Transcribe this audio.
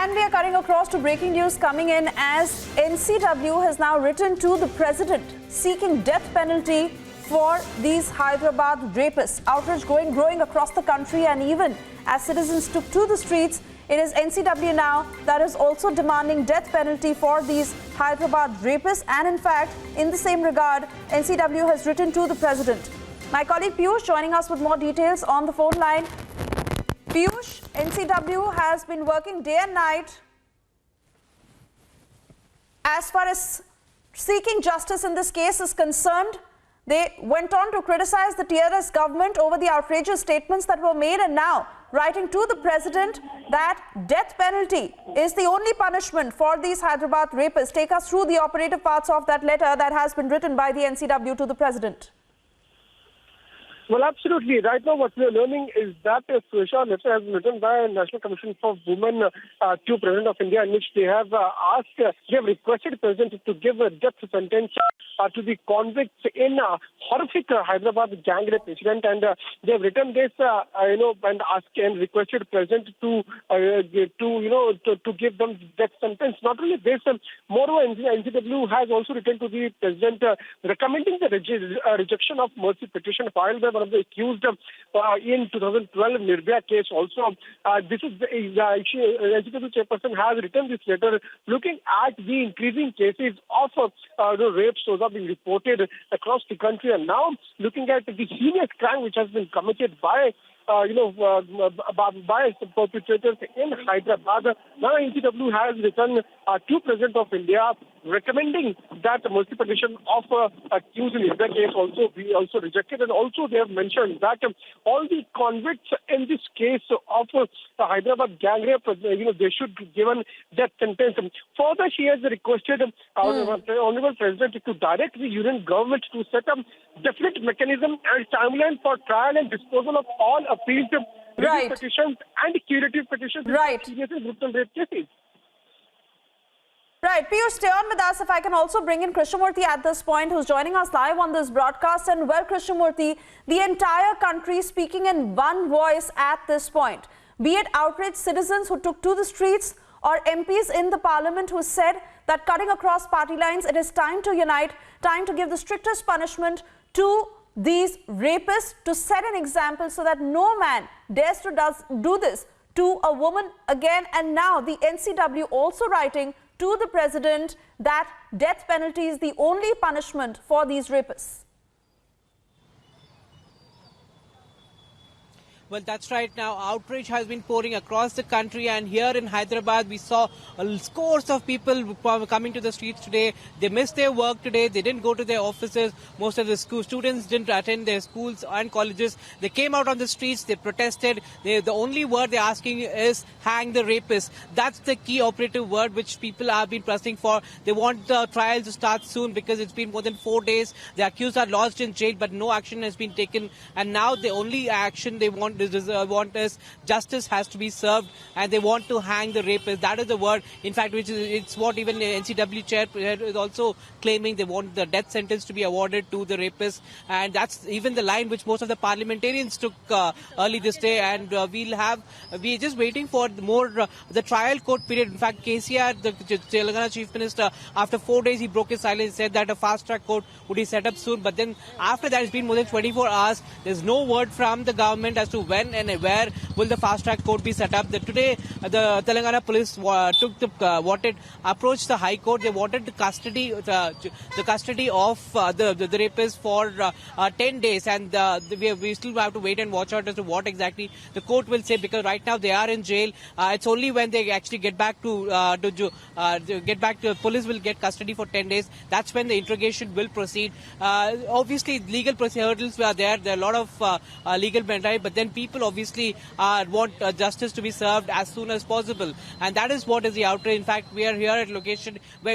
And we are cutting across to breaking news coming in as NCW has now written to the president seeking death penalty for these Hyderabad rapists. Outrage growing across the country, and even as citizens took to the streets, it is NCW now that is also demanding death penalty for these Hyderabad rapists. And in fact, in the same regard, NCW has written to the president. My colleague Piyush joining us with more details on the phone line. Piyush, NCW has been working day and night as far as seeking justice in this case is concerned. They went on to criticize the TRS government over the outrageous statements that were made, and now writing to the president that death penalty is the only punishment for these Hyderabad rapists. Take us through the operative parts of that letter that has been written by the NCW to the president. Well, absolutely. Right now, what we are learning is that a letter has been written by National Commission for Women to President of India, in which they have requested the President to give a death sentence to the convicts in horrific Hyderabad gang rape incident, and they have written this, and asked and requested the President to give them death sentence. Not only this, moreover, NCW has also written to the President recommending the rejection of mercy petition filed by one of the accused in 2012 Nirbhaya case. Also, this is the NCW chairperson has written this letter looking at the increasing cases of rapes those are being reported across the country, and now looking at the heinous crime which has been committed by perpetrators in Hyderabad. Now NCW has written to President of India recommending that the mercy petition of accused in the case also be rejected, and also they have mentioned that all the convicts in this case of Hyderabad gang rape, they should be given death sentence. Further, she has requested Honorable President to direct the union government to set up definite mechanism and timeline for trial and disposal of all appealed review petitions and curative petitions in serious and brutal rape cases. Right, Piyush, stay on with us. If I can also bring in Krishnamurthy at this point, who's joining us live on this broadcast. And well, Krishnamurthy, the entire country speaking in one voice at this point, be it outraged citizens who took to the streets or MPs in the parliament who said that cutting across party lines, it is time to unite, time to give the strictest punishment to these rapists, to set an example so that no man dares to do this to a woman again. And now the NCW also writing to the president that death penalty is the only punishment for these rapists. Well, that's right. Now, outrage has been pouring across the country, and here in Hyderabad, we saw scores of people coming to the streets today. They missed their work today. They didn't go to their offices. Most of the students didn't attend their schools and colleges. They came out on the streets. They protested. The only word they're asking is hang the rapists. That's the key operative word which people have been pressing for. They want the trial to start soon because it's been more than 4 days. The accused are lodged in jail, but no action has been taken. And now the only action they want is justice has to be served, and they want to hang the rapists. That is the word, in fact, it's what even the NCW chair is also claiming. They want the death sentence to be awarded to the rapists, and that's even the line which most of the parliamentarians took early this day. And we're just waiting for the trial court period. In fact, KCR, the Telangana Chief Minister, after 4 days he broke his silence, said that a fast track court would be set up soon. But then after that, it's been more than 24 hours. There's no word from the government as to when and where will the fast track court be set up. Today, the Telangana police approached the High Court. They wanted the custody of the rapists for 10 days, and we still have to wait and watch out as to what exactly the court will say, because right now they are in jail. It's only when they actually get back to police will get custody for 10 days. That's when the interrogation will proceed. Obviously, legal hurdles are there. There are a lot of legal matters, but then people obviously want justice to be served as soon as possible, and that is what is the outrage. In fact, we are here at a location where